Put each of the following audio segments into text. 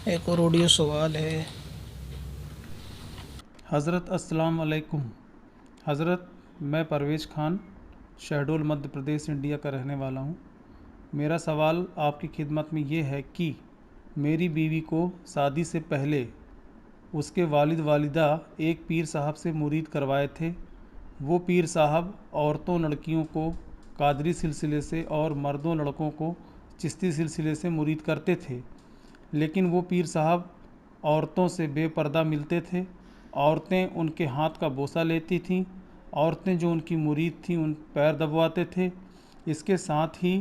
ایک اور آڈیو سوال ہے۔ حضرت السلام علیکم۔ حضرت، میں پرویز خان شہڈول مدھیہ پردیش انڈیا کا رہنے والا ہوں۔ میرا سوال آپ کی خدمت میں یہ ہے کہ میری بیوی کو شادی سے پہلے اس کے والد والدہ ایک پیر صاحب سے مرید کروائے تھے۔ وہ پیر صاحب عورتوں لڑکیوں کو قادری سلسلے سے اور مردوں لڑکوں کو چشتی سلسلے سے مرید کرتے تھے، لیکن وہ پیر صاحب عورتوں سے بے پردہ ملتے تھے۔ عورتیں ان کے ہاتھ کا بوسہ لیتی تھیں۔ عورتیں جو ان کی مرید تھیں ان پیر دبواتے تھے۔ اس کے ساتھ ہی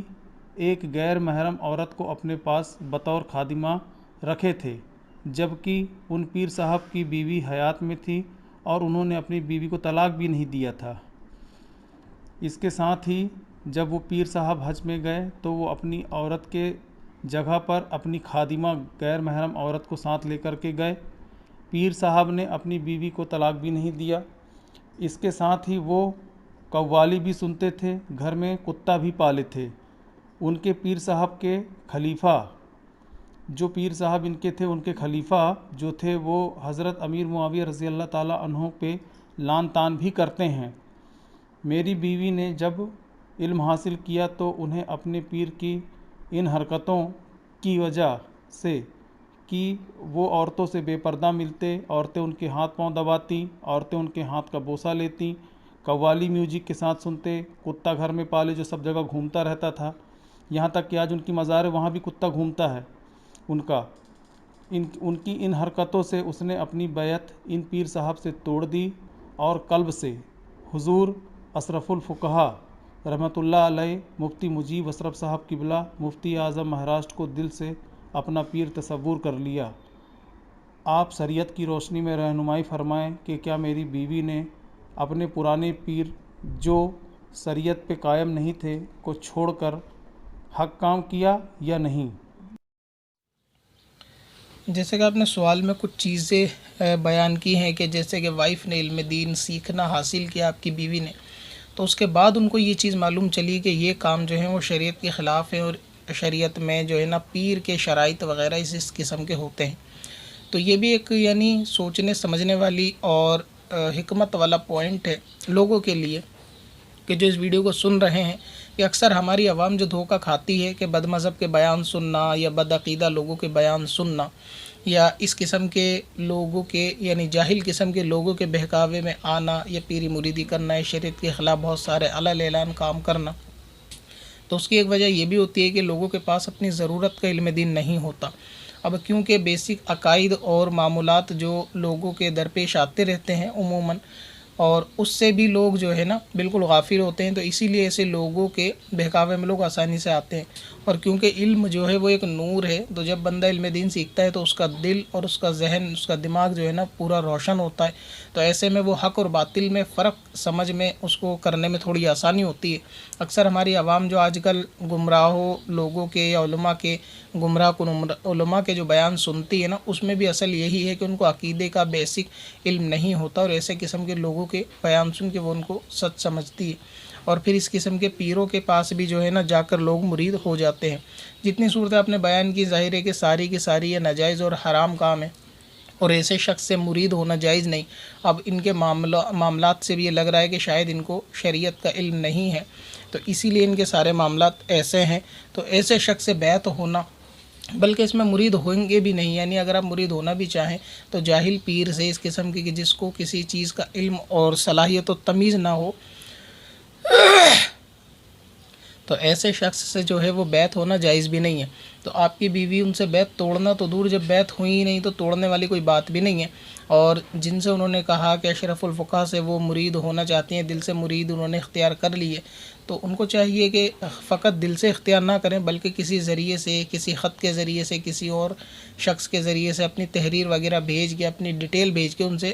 ایک غیر محرم عورت کو اپنے پاس بطور خادمہ رکھے تھے، جبکہ ان پیر صاحب کی بیوی حیات میں تھی اور انہوں نے اپنی بیوی کو طلاق بھی نہیں دیا تھا۔ اس کے ساتھ ہی جب وہ پیر صاحب حج میں گئے تو وہ اپنی عورت کے جگہ پر اپنی خادمہ غیر محرم عورت کو ساتھ لے کر کے گئے۔ پیر صاحب نے اپنی بیوی کو طلاق بھی نہیں دیا۔ اس کے ساتھ ہی وہ قوالی بھی سنتے تھے، گھر میں کتا بھی پالے تھے۔ ان کے پیر صاحب کے خلیفہ جو پیر صاحب ان کے تھے، ان کے خلیفہ جو تھے وہ حضرت امیر معاویہ رضی اللہ تعالیٰ عنہ پہ لعن طعن بھی کرتے ہیں۔ میری بیوی نے جب علم حاصل کیا تو انہیں اپنے پیر کی ان حرکتوں کی وجہ سے کہ وہ عورتوں سے بے پردہ ملتے، عورتیں ان کے ہاتھ پاؤں دباتی، عورتیں ان کے ہاتھ کا بوسہ لیتی، قوالی میوزک کے ساتھ سنتے، کتا گھر میں پالے جو سب جگہ گھومتا رہتا تھا، یہاں تک کہ آج ان کی مزار ہے وہاں بھی کتا گھومتا ہے ان کا۔ ان کی ان حرکتوں سے اس نے اپنی بیعت ان پیر صاحب سے توڑ دی اور قلب سے حضور اشرف الفقہا رحمۃ اللہ علیہ مفتی مجیب اشرف صاحب قبلہ مفتی اعظم مہاراشٹر کو دل سے اپنا پیر تصور کر لیا۔ آپ شریعت کی روشنی میں رہنمائی فرمائیں کہ کیا میری بیوی نے اپنے پرانے پیر جو شریعت پہ قائم نہیں تھے کو چھوڑ کر حق کام کیا یا نہیں؟ جیسے کہ آپ نے سوال میں کچھ چیزیں بیان کی ہیں کہ جیسے کہ وائف نے علم دین سیکھنا حاصل کیا آپ کی بیوی نے، تو اس کے بعد ان کو یہ چیز معلوم چلی کہ یہ کام جو ہیں وہ شریعت کے خلاف ہیں اور شریعت میں جو ہے نا پیر کے شرائط وغیرہ اس قسم کے ہوتے ہیں۔ تو یہ بھی ایک یعنی سوچنے سمجھنے والی اور حکمت والا پوائنٹ ہے لوگوں کے لیے کہ جو اس ویڈیو کو سن رہے ہیں، کہ اکثر ہماری عوام جو دھوکہ کھاتی ہے کہ بد مذہب کے بیان سننا یا بد عقیدہ لوگوں کے بیان سننا یا اس قسم کے لوگوں کے یعنی جاہل قسم کے لوگوں کے بہکاوے میں آنا یا پیری مریدی کرنا یا شریعت کے خلاف بہت سارے علل اعلان کام کرنا، تو اس کی ایک وجہ یہ بھی ہوتی ہے کہ لوگوں کے پاس اپنی ضرورت کا علم دین نہیں ہوتا۔ اب کیونکہ بیسک عقائد اور معمولات جو لوگوں کے درپیش آتے رہتے ہیں عموماً، اور اس سے بھی لوگ جو ہے نا بالکل غافل ہوتے ہیں، تو اسی لیے ایسے لوگوں کے بہکاوے میں لوگ آسانی سے آتے ہیں۔ اور کیونکہ علم جو ہے وہ ایک نور ہے، تو جب بندہ علم دین سیکھتا ہے تو اس کا دل اور اس کا ذہن، اس کا دماغ جو ہے نا پورا روشن ہوتا ہے، تو ایسے میں وہ حق اور باطل میں فرق سمجھ میں اس کو کرنے میں تھوڑی آسانی ہوتی ہے۔ اکثر ہماری عوام جو آج کل گمراہوں لوگوں کے یا علماء کے گمراہ کن علماء کے جو بیان سنتی ہے نا، اس میں بھی اصل یہی ہے کہ ان کو عقیدے کا بیسک علم نہیں ہوتا اور ایسے قسم کے لوگوں کے بیان سن کے وہ ان کو سچ سمجھتی ہے، اور پھر اس قسم کے پیروں کے پاس بھی جو ہے نا جا کر لوگ مرید ہو جاتے ہیں۔ جتنی صورتیں آپ نے بیان کی ظاہر ہے کہ ساری کی ساری یہ ناجائز اور حرام کام ہے اور ایسے شخص سے مرید ہونا جائز نہیں۔ اب ان کے معاملات سے بھی یہ لگ رہا ہے کہ شاید ان کو شریعت کا علم نہیں ہے، تو اسی لیے ان کے سارے معاملات ایسے ہیں۔ تو ایسے شخص سے بیعت ہونا، بلکہ اس میں مرید ہوئیں گے بھی نہیں، یعنی اگر آپ مرید ہونا بھی چاہیں تو جاہل پیر سے، اس قسم کی کہ جس کو کسی چیز کا علم اور صلاحیت و تمیز نہ ہو، تو ایسے شخص سے جو ہے وہ بیعت ہونا جائز بھی نہیں ہے۔ تو آپ کی بیوی ان سے بیعت توڑنا تو دور، جب بیعت ہوئی ہی نہیں تو توڑنے والی کوئی بات بھی نہیں ہے۔ اور جن سے انہوں نے کہا کہ اشرف الفقہا سے وہ مرید ہونا چاہتی ہیں، دل سے مرید انہوں نے اختیار کر لی ہے، تو ان کو چاہیے کہ فقط دل سے اختیار نہ کریں بلکہ کسی ذریعے سے، کسی خط کے ذریعے سے، کسی اور شخص کے ذریعے سے اپنی تحریر وغیرہ بھیج کے، اپنی ڈیٹیل بھیج کے ان سے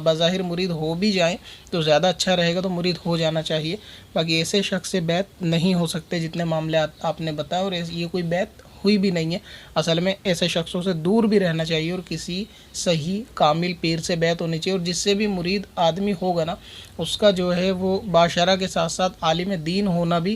بظاہر مرید ہو بھی جائیں تو زیادہ اچھا رہے گا، تو مرید ہو جانا چاہیے۔ باقی ایسے شخص سے بیعت نہیں ہو سکتے جتنے معاملات آپ نے بتایا، اور یہ کوئی بیعت ہوئی بھی نہیں ہے۔ اصل میں ایسے شخصوں سے دور بھی رہنا چاہیے اور کسی صحیح کامل پیر سے بیعت ہونی چاہیے، اور جس سے بھی مرید آدمی ہوگا نا، اس کا جو ہے وہ باشرہ کے ساتھ ساتھ عالم دین ہونا بھی